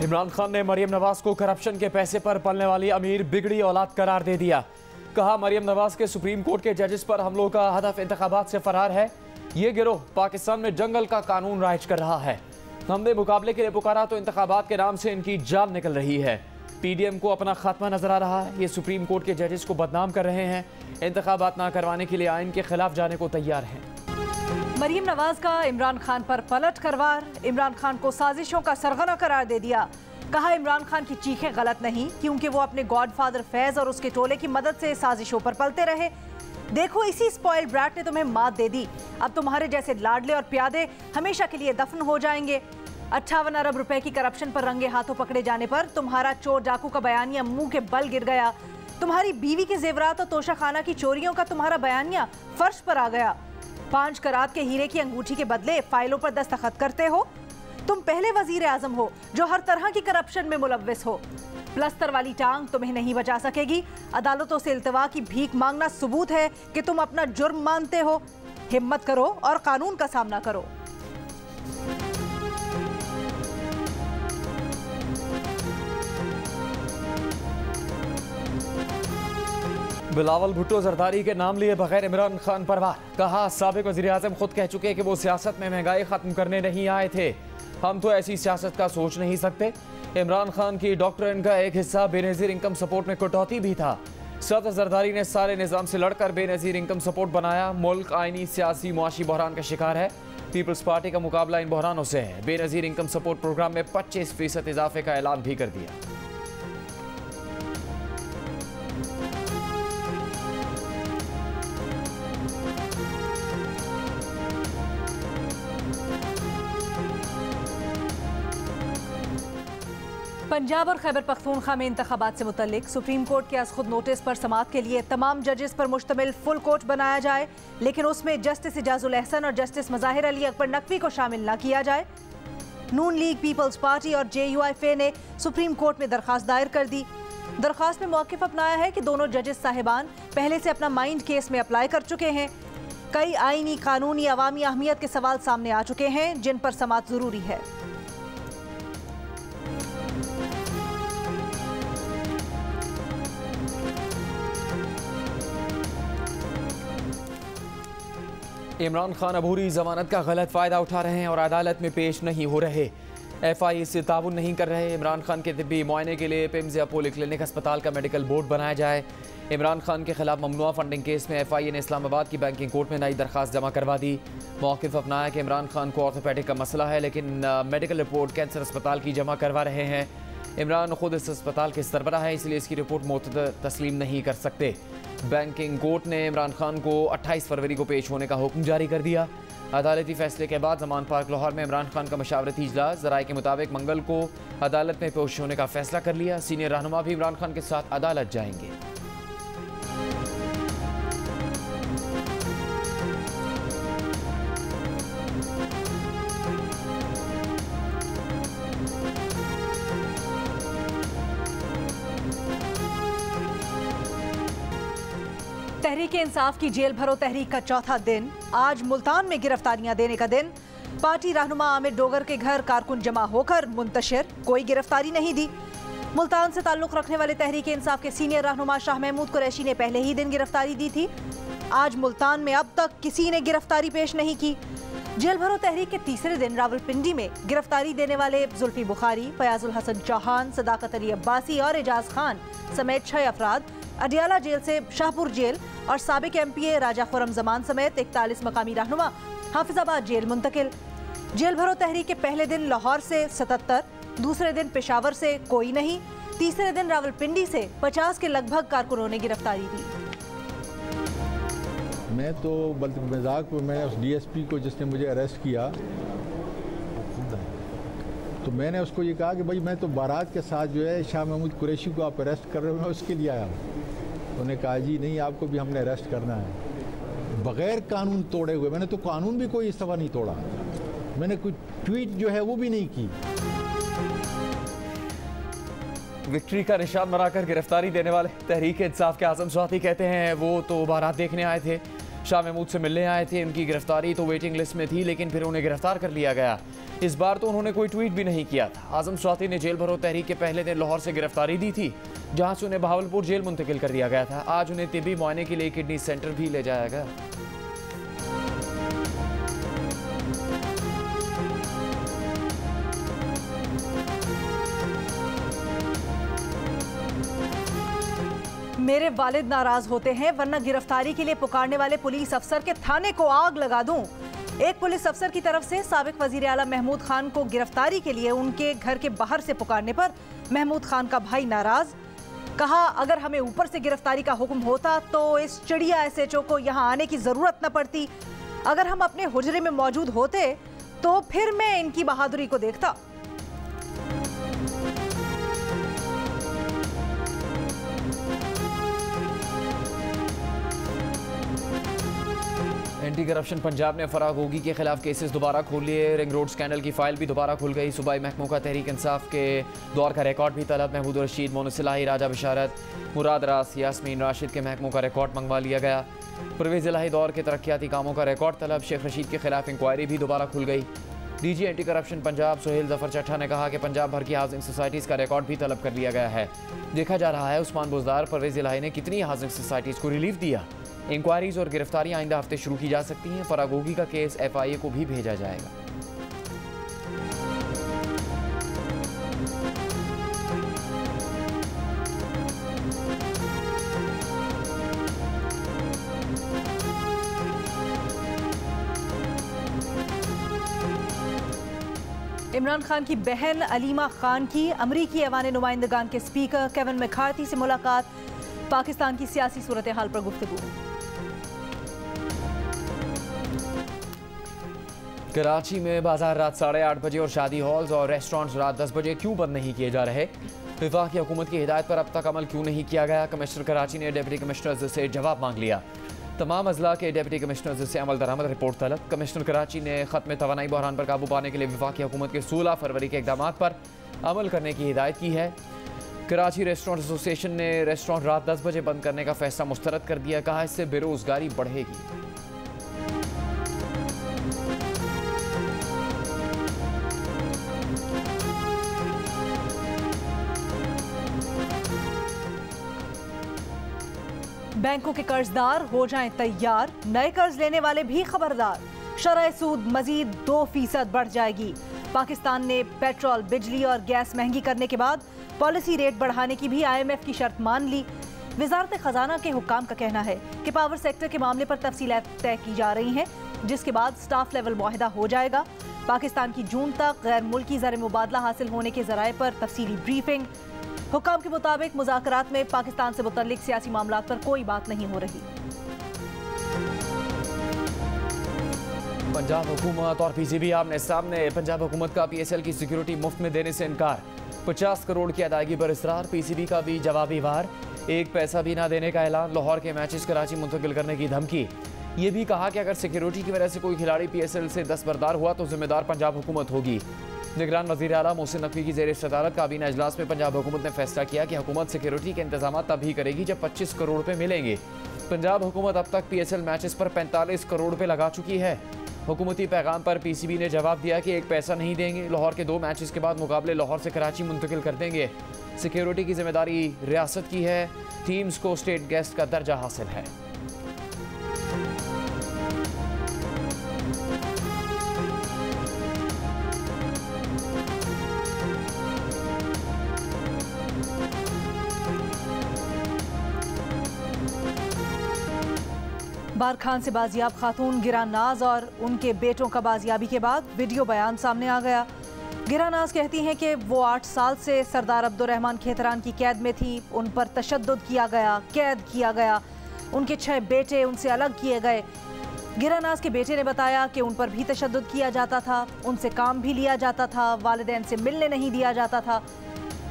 इमरान खान ने मरियम नवाज को करप्शन के पैसे पर पलने वाली अमीर बिगड़ी औलाद करार दे दिया। कहा, मरियम नवाज के सुप्रीम कोर्ट के जजेस पर हमलों का हदफ इंतखाबात से फरार है। ये गिरोह पाकिस्तान में जंगल का कानून राइज कर रहा है। हमने मुकाबले के लिए पुकारा तो इंतखाबात के नाम से इनकी जान निकल रही है। पीडीएम को अपना खात्मा नजर आ रहा है। ये सुप्रीम कोर्ट के जजेस को बदनाम कर रहे हैं। इंतखाबात ना करवाने के लिए आइन के खिलाफ जाने को तैयार हैं। मरियम नवाज का इमरान खान पर पलट करवार। इमरान खान को साजिशों का सरगना करार दे दिया। कहा, इमरान खान की चीखें गलत नहीं, क्योंकि वो अपने गॉडफादर फैज और उसके टोले की मदद से साजिशों पर पलते रहे। देखो, इसी स्पॉइल ब्रैट ने तुम्हें मात दे दी। अब तुम्हारे जैसे लाडले और प्यादे हमेशा के लिए दफन हो जाएंगे। 58 अरब रुपए की करप्शन पर रंगे हाथों पकड़े जाने पर तुम्हारा चोर डाकू का बयानिया मुंह के बल गिर गया। तुम्हारी बीवी के जेवरात और तोशाखाना की चोरियों का तुम्हारा बयानिया फर्श पर आ गया। 5 करात के हीरे की अंगूठी के बदले फाइलों पर दस्तखत करते हो। तुम पहले वजीर आजम हो जो हर तरह की करप्शन में मुलव्विस हो। प्लस्तर वाली टांग तुम्हें नहीं बचा सकेगी। अदालतों से इल्तवा की भीख मांगना सबूत है कि तुम अपना जुर्म मानते हो। हिम्मत करो और कानून का सामना करो। बिलावल भुट्टो जरदारी के नाम लिए बगैर इमरान खान पर वार। कहा, साबिक वज़ीर आज़म खुद कह चुके कि वो सियासत में महंगाई खत्म करने नहीं आए थे। हम तो ऐसी सियासत का सोच नहीं सकते। इमरान खान की डॉक्ट्रिन का एक हिस्सा बेनज़ीर इनकम सपोर्ट में कटौती भी था। सदर जरदारी ने सारे निज़ाम से लड़कर बेनज़ीर इनकम सपोर्ट बनाया। मुल्क आइनी, सियासी, मुआशी बहरान का शिकार है। पीपल्स पार्टी का मुकाबला इन बहरानों से है। बेनज़ीर इनकम सपोर्ट प्रोग्राम में 25% इजाफे का ऐलान भी कर दिया। पंजाब और खैबर पख्तूनख्वा में इंतखाबात से मुतल्लिक सुप्रीम कोर्ट के आज खुद नोटिस पर समाअत के लिए तमाम जजेस पर मुश्तमिल फुल कोर्ट बनाया जाए, लेकिन उसमें जस्टिस इजाजुल एहसन और जस्टिस मज़ाहिर अली अकबर नकवी को शामिल न किया जाए। नून लीग, पीपल्स पार्टी और JUIF ने सुप्रीम कोर्ट में दरख्वास्त दायर कर दी। दरख्वास्त में मौक़िफ़ अपनाया है कि दोनों जजेस साहिबान पहले से अपना माइंड केस में अप्लाई कर चुके हैं। कई आइनी, कानूनी, अवामी अहमियत के सवाल सामने आ चुके हैं जिन पर समाअत ज़रूरी है। इमरान खान अबूरी जमानत का गलत फ़ायदा उठा रहे हैं और अदालत में पेश नहीं हो रहे। FI से ताउन नहीं कर रहे। इमरान खान के तिब्बी मुआयने के लिए पिम्स या पोली क्लिनिक अस्पताल का मेडिकल बोर्ड बनाया जाए। इमरान खान के खिलाफ ममनुआ फंडिंग केस में FIA ने इस्लामाबाद की बैंकिंग कोर्ट में नई दरख्वास्त जमा करवा दी। मौक़िफ़ अपनाया कि इमरान खान को ऑर्थोपेडिक का मसला है, लेकिन मेडिकल रिपोर्ट कैंसर अस्पताल की जमा करवा रहे हैं। इमरान खुद इस अस्पताल के सरबराह है, इसलिए इसकी रिपोर्ट मुतद तस्लीम नहीं कर सकते। बैंकिंग कोर्ट ने इमरान खान को 28 फरवरी को पेश होने का हुक्म जारी कर दिया। अदालती फैसले के बाद जमान पार्क लाहौर में इमरान खान का मशावरती इजलास ज़राए के मुताबिक मंगल को अदालत में पेश होने का फैसला कर लिया। सीनियर रहनुमा भी इमरान खान के साथ अदालत जाएंगे। तहरीक-ए-इंसाफ की जेल भरो तहरीक का चौथा दिन। आज मुल्तान में गिरफ्तारियां देने का दिन। पार्टी रहनुमा आमिर डोगर के घर कारकुन जमा होकर मुंतशिर, कोई गिरफ्तारी नहीं दी। मुल्तान से ताल्लुक रखने वाले तहरीक-ए-इंसाफ के सीनियर रहनुमा शाह महमूद कुरैशी ने पहले ही दिन गिरफ्तारी दी थी। आज मुल्तान में अब तक किसी ने गिरफ्तारी पेश नहीं की। जेल भरो तहरीक के तीसरे दिन रावलपिंडी में गिरफ्तारी देने वाले जुल्फी बुखारी, फयाजुल हसन चौहान, सदाकत अली अब्बासी और एजाज खान समेत 6 अफराद अडियाला जेल से शाहपुर जेल और साबिक MPA राजा खुरम जमान समेत 41 मकामी रहनुमा हाफिजाबाद जेल मुंतकिल। जेल भरो तहरीक के पहले दिन लाहौर से 77, दूसरे दिन पेशावर से कोई नहीं, तीसरे दिन रावलपिंडी से 50 के लगभग कारकुनों ने गिरफ्तारी दी। मैं तो बल्कि मजाक में मैंने उस DSP को जिसने मुझे अरेस्ट किया तो मैंने उसको ये कहा कि भाई मैं तो बारात के साथ जो है शाह महमूद कुरैशी को आप अरेस्ट कर रहे हो, मैं उसके लिए आया हूँ। उन्होंने कहा जी नहीं, आपको भी हमने अरेस्ट करना है बग़ैर कानून तोड़े हुए। मैंने तो कानून भी कोई इस दफ़ा नहीं तोड़ा। मैंने कोई ट्वीट जो है वो भी नहीं की। विक्ट्री का निशान बनाकर गिरफ्तारी देने वाले तहरीक इंसाफ के आज़म स्वाति कहते हैं वो तो बारात देखने आए थे। शाह महमूद से मिलने आए थे। उनकी गिरफ्तारी तो वेटिंग लिस्ट में थी, लेकिन फिर उन्हें गिरफ्तार कर लिया गया। इस बार तो उन्होंने कोई ट्वीट भी नहीं किया था। आजम स्वाति ने जेल भरो तहरीक के पहले दिन लाहौर से गिरफ्तारी दी थी, जहां से उन्हें बहावलपुर जेल मुंतकिल कर दिया गया था। आज उन्हें तिब्बी मुआयने के लिए किडनी सेंटर भी ले जाया गया। मेरे वालिद नाराज होते हैं, वरना गिरफ्तारी के लिए पुकारने वाले पुलिस अफसर के थाने को आग लगा दूं। एक पुलिस अफसर की तरफ से साबिक वजीर आला महमूद खान को गिरफ्तारी के लिए उनके घर के बाहर से पुकारने पर महमूद खान का भाई नाराज। कहा, अगर हमें ऊपर से गिरफ्तारी का हुक्म होता तो इस चिड़िया SHO को यहाँ आने की जरूरत न पड़ती। अगर हम अपने हुजरे में मौजूद होते तो फिर मैं इनकी बहादुरी को देखता। एंटी करप्शन पंजाब ने फराग होगी के खिलाफ केसेस दोबारा खोल लिए। रिंग रोड स्कैंडल की फाइल भी दोबारा खुल गई। सूबाई महकमों का तहरीक इंसाफ के दौर का रिकॉर्ड भी तलब। महमूद रशीद, मोनू सिलाही, राजा बशारत, मुराद रास, यास्मीन राशिद के महकमों का रिकॉर्ड मंगवा लिया गया। परवेज इलाही दौर के तरक्याती कामों का रिकॉर्ड तलब। शेख रशीद के खिलाफ इंक्वायरी भी दोबारा खुल गई। DG anti corruption Punjab Suhail Zafar Chattha ने कहा कि पंजाब भर की हाउसिंग सोसाइटीज़ का रिकॉर्ड भी तलब कर लिया गया है। देखा जा रहा है उस्मान बुजदार, परवेज इलाही ने कितनी हाउसिंग सोसाइटीज़ को रिलीफ दिया। इंक्वायरीज और गिरफ्तारियां आइंदा हफ्ते शुरू की जा सकती हैं। फरागोगी का केस FIA को भी भेजा जाएगा। इमरान खान की बहन अलीमा खान की अमरीकी ऐवान नुमाइंदगान के स्पीकर केविन मैकार्थी से मुलाकात। पाकिस्तान की सियासी सूरत हाल पर गुफ्तगू। कराची में बाजार रात 8:30 बजे और शादी हॉल्स और रेस्टोरेंट्स रात 10 बजे क्यों बंद नहीं किए जा रहे? वफाकी हुकूमत की हिदायत पर अब तक अमल क्यों नहीं किया गया? कमिश्नर कराची ने डिप्टी कमिश्नर्स से जवाब मांग लिया। तमाम अजला के डिप्टी कमिश्नर्स से अमल दरामद रिपोर्ट तलब। कमिश्नर कराची ने खत्म तवानाई बहरान पर काबू पाने के लिए वफाकी हुकूमत के 16 फरवरी के इकदाम पर अमल करने की हिदायत की है। कराची रेस्टोरेंट एसोसिएशन ने रेस्टोरेंट रात 10 बजे बंद करने का फैसला मुस्तरद कर दिया। कहा, इससे बेरोजगारी बढ़ेगी। बैंकों के कर्जदार हो जाएं तैयार, नए कर्ज लेने वाले भी खबरदार। शरह सूद मजीद 2% बढ़ जाएगी। पाकिस्तान ने पेट्रोल, बिजली और गैस महंगी करने के बाद पॉलिसी रेट बढ़ाने की भी IMF की शर्त मान ली। वजारत खजाना के हुक्काम का कहना है कि पावर सेक्टर के मामले पर तफसीलात तय की जा रही हैं, जिसके बाद स्टाफ लेवल मुआहिदा हो जाएगा। पाकिस्तान की जून तक गैर मुल्की ज़र मुबादला हासिल होने के ज़राए पर तफसीली ब्रीफिंग। हुक्काम के मुताबिक मुज़ाकरात में पाकिस्तान से मुतल्लिक सियासी मामलात पर कोई बात नहीं हो रही। पंजाब हुकूमत और PCB आमने सामने। पंजाब हुकूमत का PSL की सिक्योरिटी मुफ्त में देने से इनकार। 50 करोड़ की अदायगी पर इसरार। PCB का भी जवाबी वार। 1 पैसा भी ना देने का ऐलान। लाहौर के मैचेस कराची मुंतकिल करने की धमकी। ये भी कहा कि अगर सिक्योरिटी की वजह से कोई खिलाड़ी PSL से दस्तबरदार हुआ तो जिम्मेदार पंजाब हुकूमत होगी। निगरान वज़ीर आला मोहसिन नकवी की ज़ेर सदारत काबीना अजलास में पंजाब हुकूमत ने फैसला किया कि हुकूमत सिक्योरिटी के इंतजाम तभी करेगी जब 25 करोड़ रुपये मिलेंगे। पंजाब हुकूमत अब तक PSL मैचेस पर 45 करोड़ रुपये लगा चुकी है। हुकूमती पैगाम पर PCB ने जवाब दिया कि 1 पैसा नहीं देंगे। लाहौर के 2 मैचेस के बाद मुकाबले लाहौर से कराची मुंतकिल कर देंगे। सिक्योरिटी की जिम्मेदारी रियासत की है। टीम्स को स्टेट गेस्ट का दर्जा हासिल है। बार खान से बाजियाब खातून गिरानाज और उनके बेटों का बाजियाबी के बाद वीडियो बयान सामने आ गया। गिरानाज कहती हैं कि वो 8 साल से सरदार अब्दुर्रहमान खेतरान की कैद में थी। उन पर तशद्दुद किया गया, कैद किया गया। उनके 6 बेटे उनसे अलग किए गए। गिरानाज के बेटे ने बताया कि उन पर भी तशद्दुद किया जाता था, उनसे काम भी लिया जाता था, वालिदैन से मिलने नहीं दिया जाता था।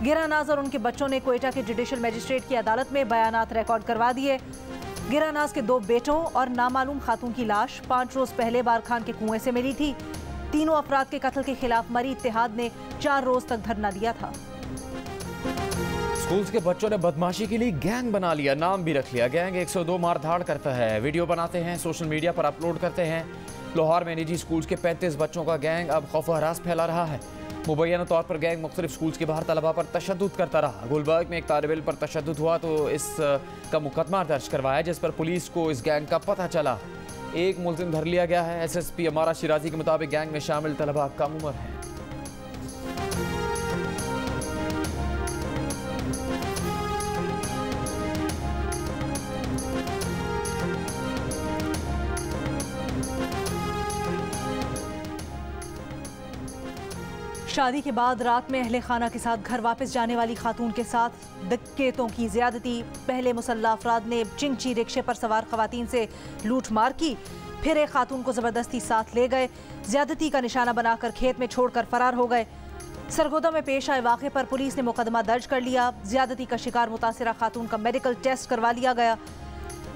गिरानाज और उनके बच्चों ने क्वेटा के जुडिशल मजिस्ट्रेट की अदालत में बयानात रिकॉर्ड करवा दिए। गिरानाज के 2 बेटों और नामालूम खातून की लाश 5 रोज पहले बार खान के कुएं से मिली थी। तीनों अफराद के कत्ल के खिलाफ मरी इत्तेहाद ने 4 रोज तक धरना दिया था। स्कूल्स के बच्चों ने बदमाशी के लिए गैंग बना लिया, नाम भी रख लिया। गैंग 102 मारधाड़ करता है, वीडियो बनाते हैं, सोशल मीडिया पर अपलोड करते हैं। लाहौर में निजी स्कूल्स के 35 बच्चों का गैंग अब खौफ हरास फैला रहा है। मुबैना तौर पर गैंग मुख्तलिफ स्कूल्स के बाहर तलबा पर तशद्दुद करता रहा। गुलबर्ग में एक तालिब इल्म पर तशद्दुद हुआ तो इसका मुकदमा दर्ज करवाया, जिस पर पुलिस को इस गैंग का पता चला। एक मुलजिम धर लिया गया है। SSP अमारा शिराजी के मुताबिक गैंग में शामिल तलबा कम उम्र हैं। शादी के बाद रात में अहले खाना के साथ घर वापस जाने वाली खातून के साथ डकैतों की ज्यादती। पहले मुसल्ला अफराद ने चिंची रिक्शे पर सवार खवातीन से लूट मार की, फिर एक खातून को जबरदस्ती साथ ले गए, ज्यादती का निशाना बनाकर खेत में छोड़कर फरार हो गए। सरगोदा में पेश आए वाक़े पर पुलिस ने मुकदमा दर्ज कर लिया। ज्यादती का शिकार मुतासिरा खातून का मेडिकल टेस्ट करवा लिया गया।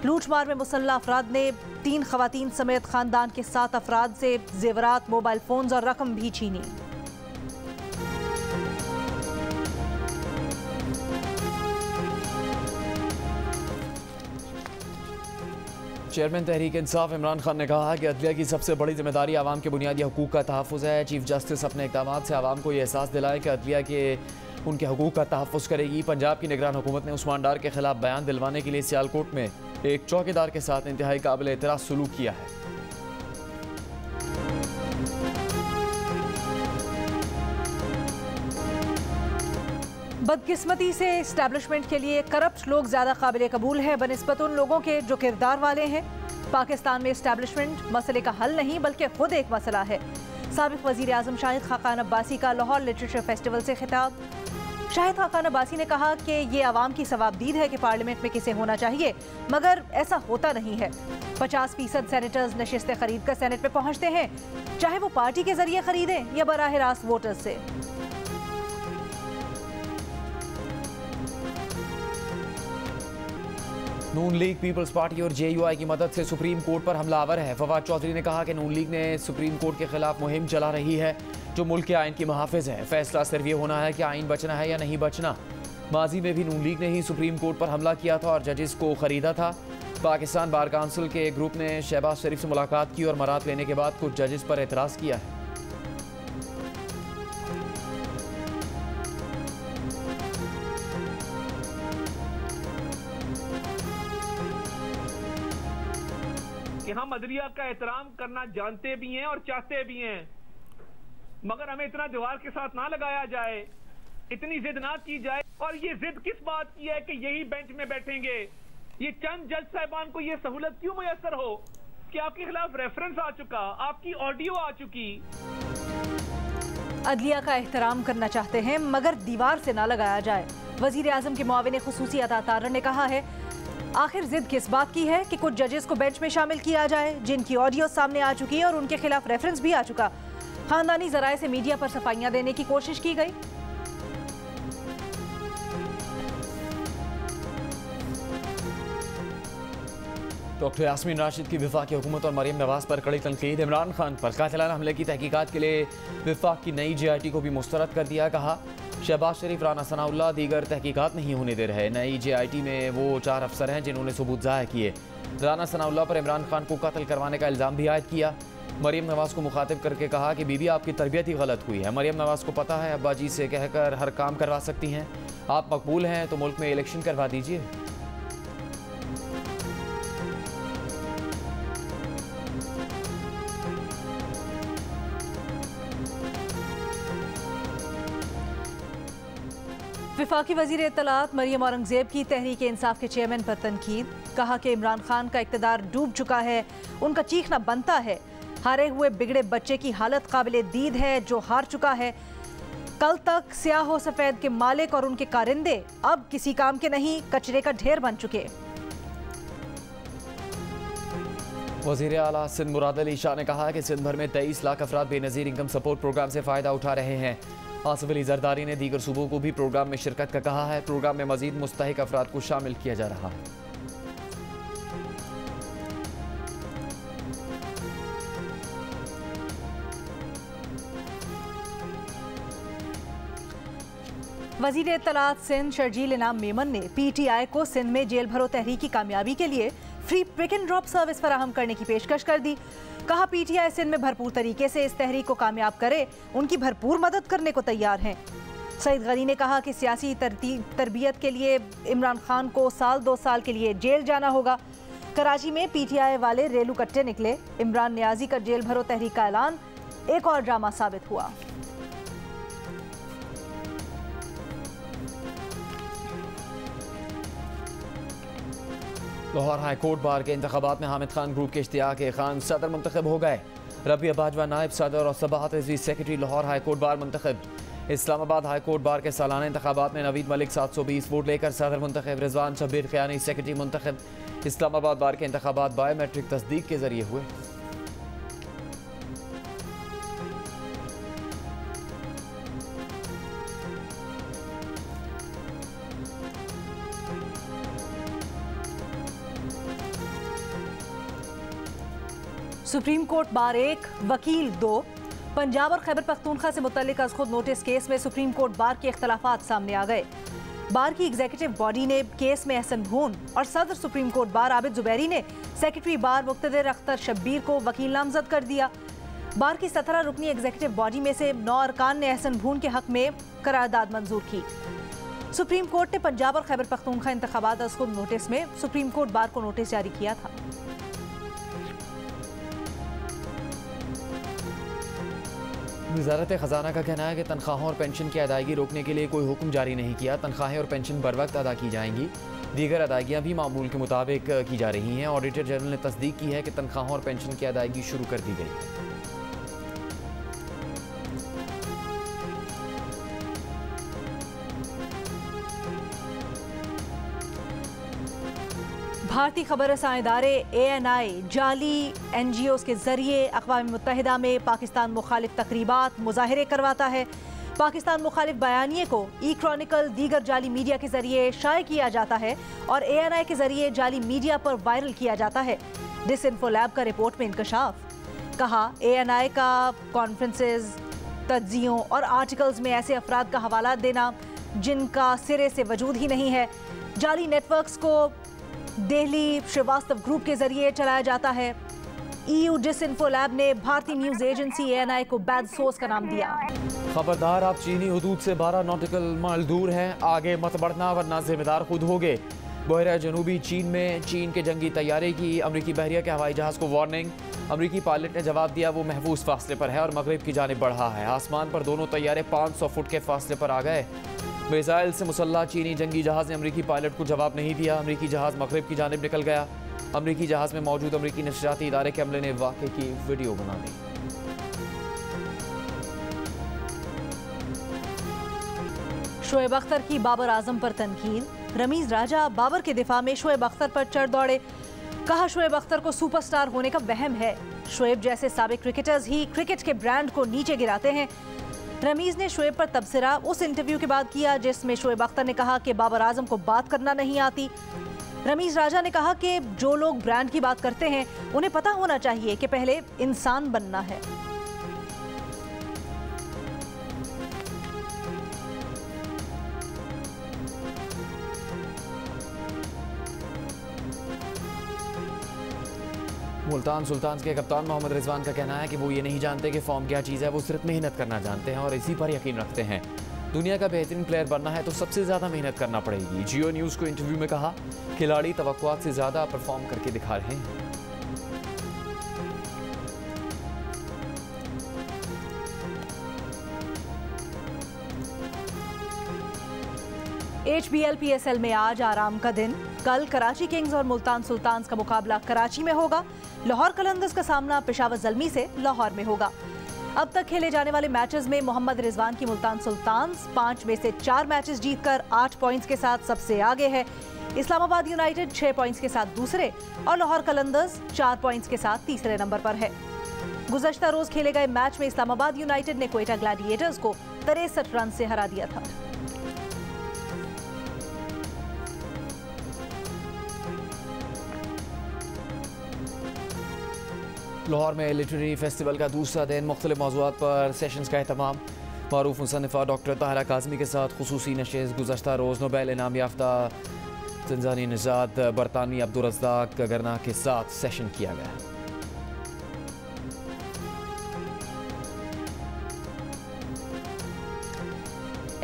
लूटमार में मुसल्ला अफराद ने 3 खवातीन समेत खानदान के 7 अफराद से जेवरात, मोबाइल फोन्स और रकम भी छीनी। चेयरमैन तहरीक इंसाफ इमरान खान ने कहा कि अदलिया की सबसे बड़ी जिम्मेदारी आवाम के बुनियादी हकूक़ का तहफ़्फ़ुज़ है। चीफ जस्टिस अपने इक़दाम से आवाम को ये एहसास दिलाएं कि अदलिया के उनके हकूक़ का तहफ़्फ़ुज़ करेगी। पंजाब की निगरान हुकूमत ने उस्मान डार के खिलाफ बयान दिलवाने के लिए सियालकोट में एक चौकीदार के साथ इंतहाई काबिल एतराज़ सलूक किया है। बदकिस्मती से इस्टेब्लिशमेंट के लिए करप्ट लोग ज़्यादा काबिल कबूल है बनिस्बत उन लोगों के जो किरदार वाले हैं। पाकिस्तान में इस्टेब्लिशमेंट मसले का हल नहीं बल्कि खुद एक मसला है। साबिक़ वज़ीर आज़म शाहिद खाकान अब्बासी का लाहौर लिटरेचर फेस्टिवल से खिताब। शाहिद खाकान अब्बासी ने कहा कि ये आवाम की सवाबदीद है कि पार्लियामेंट में किसे होना चाहिए, मगर ऐसा होता नहीं है। 50% सेनेटर्स नशिस्तें खरीद कर सेनेट में पहुँचते हैं, चाहे वो पार्टी के जरिए खरीदें या बराह रास्त वोटर्स से। नून लीग पीपल्स पार्टी और JUI की मदद से सुप्रीम कोर्ट पर हमलावर है। फवाद चौधरी ने कहा कि नून लीग ने सुप्रीम कोर्ट के खिलाफ मुहिम चला रही है जो मुल्क के आइन की मुहाफिज है। फैसला सिर्फ ये होना है कि आइन बचना है या नहीं बचना। माजी में भी नून लीग ने ही सुप्रीम कोर्ट पर हमला किया था और जजेस को खरीदा था। पाकिस्तान बार काउंसिल के एक ग्रुप ने शहबाज शरीफ से मुलाकात की और मरात लेने के बाद कुछ जजेस पर एतराज़ किया है। कि हम अदलिया का एहतराम करना जानते भी हैं और चाहते भी हैं, मगर हमें इतना दीवार के साथ ना लगाया जाए, इतनी जिद ना की जाए। और ये जिद किस बात की है कि यही बेंच में बैठेंगे? ये चंद जज साहिबान को ये सहूलत क्यों मुयस्सर हो कि आपके खिलाफ रेफरेंस आ चुका, आपकी ऑडियो आ चुकी। अदलिया का एहतराम करना चाहते हैं मगर दीवार से ना लगाया जाए। वजीर आजम के मुआविन खुसूसी अता तारर ने कहा है, आखिर जिद किस बात की है कि कुछ जजेस को बेंच में शामिल किया जाए जिनकी ऑडियो सामने आ चुकी है और उनके खिलाफ रेफरेंस भी आ चुका। खानदानी जराए से मीडिया पर सफाइयां देने की कोशिश की गई। डॉक्टर यास्मीन राशिद की वफाकी हुकूमत और मरीम नवाज पर कड़ी तनकीद। इमरान खान पर कातिलाना हमले की तहकीकात के लिए वफाक की नई JIT को भी मुस्तरद कर दिया। कहा, शहबाज शरीफ, राना सनाउल्लाह दीगर तहकीकात नहीं होने दे रहे। नई JIT में वो 4 अफसर हैं जिन्होंने सबूत ज़ाहिर किए। राना सनाउल्लाह पर इमरान खान को कत्ल करवाने का इल्ज़ाम भी आयद किया। मरीम नवाज को मुखातिब करके कहा कि बीबी आपकी तरबियत ही गलत हुई है। मरीम नवाज को पता है अब्बा जी से कहकर हर काम करवा सकती हैं। आप मकबूल हैं तो मुल्क में इलेक्शन करवा दीजिए। वफाकी वजीर इत्तलात मरियम औरंगजेब की तहरीक इंसाफ के चेयरमैन पर तनकीद। कहा कि इमरान खान का इक़्तिदार डूब चुका है, उनका चीखना बनता है। हारे हुए बिगड़े बच्चे की हालत काबिले दीद है जो हार चुका है। कल तक स्याह सफ़ेद के मालिक और उनके कारिंदे अब किसी काम के नहीं, कचरे का ढेर बन चुके। वज़ीर आला सिंध मुराद अली शाह ने कहा कि सिंध भर में 23 लाख अफराद बेनज़ीर इनकम सपोर्ट प्रोग्राम से फ़ायदा उठा रहे हैं। आसिफ अली जरदारी ने दीगर सूबों को भी प्रोग्राम में शिरकत का कहा है। प्रोग्राम में मजीद मुस्तहिक अफराद को शामिल किया जा रहा है। वज़ीर इत्तलात सिंध शर्जील इनाम मेमन ने PTI को सिंध में जेल भरो तहरीक की कामयाबी के लिए free pick and drop service फराहम करने की पेशकश कर दी। कहा PTI सिंध में भरपूर तरीके से इस तहरीक को कामयाब करे, उनकी भरपूर मदद करने को तैयार हैं। सईद गनी ने कहा कि सियासी तरबियत के लिए इमरान खान को 1-2 साल के लिए जेल जाना होगा। कराची में PTI वाले रेलू कट्टे निकले। इमरान नियाजी का जेल भरो तहरीक का ऐलान एक और ड्रामा साबित हुआ। लाहौर हाई कोर्ट बार के इंतखाबात में हामिद खान ग्रुप के इश्तियाक खान सदर मुंतखब हो गए। रबीआ बाजवा नायब सदर और सबाहत अजीज secretary Lahore high court bar मुंतखब। इस्लामाबाद हाई कोर्ट बार के सालाना इंतखाबात में नवीद मलिक 720 वोट लेकर सदर मुंतखब। रिजवान शब्बीर खयानी सेक्रेटरी मुंतखब। इस्लामाबाद बार के इंतखाबात बायोमेट्रिक तस्दीक के जरिए हुए। सुप्रीम कोर्ट बार 1 वकील 2। पंजाब और खैबर पख्तूनख्वा से मुतल्लिक अज़ खुद नोटिस केस में सुप्रीम कोर्ट बार के इख्तलाफात सामने आ गए। बार की एग्जीक्यूटिव बॉडी ने केस में एहसन भून और सदर supreme court bar Abid Zubairi ने सेक्रेटरी बार मुक्तदिर अख्तर शब्बीर को वकील नामजद कर दिया। बार की 17 रुकनी एग्जीक्यूटिव बॉडी में से 9 अरकान ने एहसन भून के हक में करारदाद मंजूर की। सुप्रीम कोर्ट ने पंजाब और खैबर पख्तूनख्वा इंतखाबात अज़ खुद नोटिस में सुप्रीम कोर्ट बार को नोटिस जारी किया था। वज़ारत ख़जाना का कहना है कि तनख्वाहों और पेंशन की अदायगी रोकने के लिए कोई हुक्म जारी नहीं किया। तनख्वाहें और पेंशन बर वक्त अदा की जाएंगी। दीगर अदायगियाँ भी मामूल के मुताबिक की जा रही हैं। ऑडिटर जनरल ने तस्दीक की है कि तनख्वाहों और पेंशन की अदायगी शुरू कर दी गई है। भारतीय खबर रसां इदारे ANI जाली NGOs के जरिए अक़वाम मुत्तहिदा में पाकिस्तान मुखालिफ तकरीबात मुज़ाहिरे करवाता है। पाकिस्तान मुखालिफ बयानिए को ई-क्रॉनिकल दीगर जाली मीडिया के जरिए शाये किया जाता है और ANI के जरिए जाली मीडिया पर वायरल किया जाता है। डिसइंफो लैब का रिपोर्ट में इंकशाफ। कहा ANI का कॉन्फ्रेंसेस, तज्जियों और आर्टिकल्स में ऐसे अफराद का हवाला देना जिनका सिरे से वजूद ही नहीं है। जाली नेटवर्क्स को दिल्ली श्रीवास्तव ग्रुप के जरिए चलाया जाता है। EU डिसइंफो लैब ने भारतीय न्यूज एजेंसी ANI को बैड सोर्स का नाम दिया। खबरदार, आप चीनी हुदूद से 12 नॉटिकल माइल दूर हैं। आगे मत बढ़ना वरना जिम्मेदार खुद होगे। बहरा जनूबी चीन में चीन के जंगी तैयारे की अमरीकी बहरिया के हवाई जहाज को वार्निंग। अमरीकी पायलट ने जवाब दिया वो महफूज फासले पर है और मगरिब की जानिब बढ़ा है। आसमान पर दोनों तैयारे 500 फुट के फासले पर आ गए। मिसाइल से मुसल्ला चीनी जंगी जहाज ने अमरीकी पायलट को जवाब नहीं दिया। अमरीकी जहाज मगरिब की जानिब निकल गया। अमरीकी जहाज में मौजूद अमरीकी नशरियाती इदारे के अमले ने वाक़े की वीडियो बना ली। शोएब अख्तर की बाबर आजम पर तनकीद। रमीज राजा बाबर के दिफा में शोएब अख्तर पर चढ़ दौड़े। कहा शोएब अख्तर को सुपरस्टार होने का वहम है। शोएब जैसे साबिक क्रिकेटर्स ही क्रिकेट के ब्रांड को नीचे गिराते हैं। रमीज ने शोएब पर तबसरा उस इंटरव्यू के बाद किया जिसमें शोएब अख्तर ने कहा कि बाबर आजम को बात करना नहीं आती। रमीज राजा ने कहा कि जो लोग ब्रांड की बात करते हैं उन्हें पता होना चाहिए कि पहले इंसान बनना है। मुल्तान सुल्तान्स के कप्तान मोहम्मद रिजवान का कहना है कि वो ये नहीं जानते कि फॉर्म क्या चीज़ है, वो सिर्फ मेहनत करना जानते हैं और इसी पर यकीन रखते हैं। दुनिया का बेहतरीन प्लेयर बनना है तो सबसे ज़्यादा मेहनत करना पड़ेगी। जियो न्यूज़ को इंटरव्यू में कहा खिलाड़ी तवक्कुआत से ज़्यादा परफॉर्म करके दिखा रहे हैं। HBL PSL में आज आराम का दिन। कल कराची किंग्स और मुल्तान सुल्तान्स का मुकाबला कराची में होगा। लाहौर कलंदर्स का सामना पेशावर ज़ल्मी से लाहौर में होगा। अब तक खेले जाने वाले मैचेस में मोहम्मद रिजवान की मुल्तान सुल्तान्स 5 में से 4 मैचेस जीतकर 8 पॉइंट्स के साथ सबसे आगे है। इस्लामाबाद यूनाइटेड 6 पॉइंट्स के साथ दूसरे और लाहौर कलंदर्स 4 पॉइंट्स के साथ तीसरे नंबर पर है। गुज़श्ता रोज खेले गए मैच में इस्लामाबाद यूनाइटेड ने क्वेटा ग्लैडिएटर्स को 63 रन से हरा दिया था। लाहौर में लिटरेरी फेस्टिवल का दूसरा दिन, मुख्तलिफ मौज़ूआत पर सेशंस का एहतमाम। मारूफ मुसन्निफा डॉक्टर ताहिरा काज़मी के साथ खुसूसी नशिस्त। गुज़श्ता रोज़ नोबेल इनाम याफ्ता तंजानी निजात बरतानवी अब्दुर्रज़्ज़ाक गरना के साथ सेशन किया गया।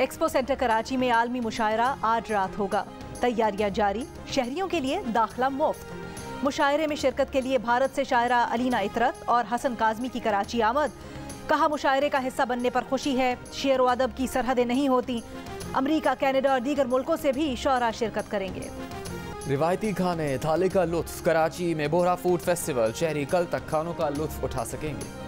एक्सपो सेंटर कराची में आलमी मुशायरा आज रात होगा। तैयारियां जारी, शहरियों के लिए दाखिला मुफ्त। मुशायरे में शिरकत के लिए भारत से शायरा अलीना इतरत और हसन काज़मी की कराची आमद। कहा मुशायरे का हिस्सा बनने पर खुशी है, शेर व अदब की सरहदें नहीं होती। अमरीका, कनाडा और दीगर मुल्कों से भी शोरा शिरकत करेंगे। रिवायती खाने थाली का लुत्फ। कराची में बोहरा फूड फेस्टिवल, शहरी कल तक खानों का लुत्फ उठा सकेंगे।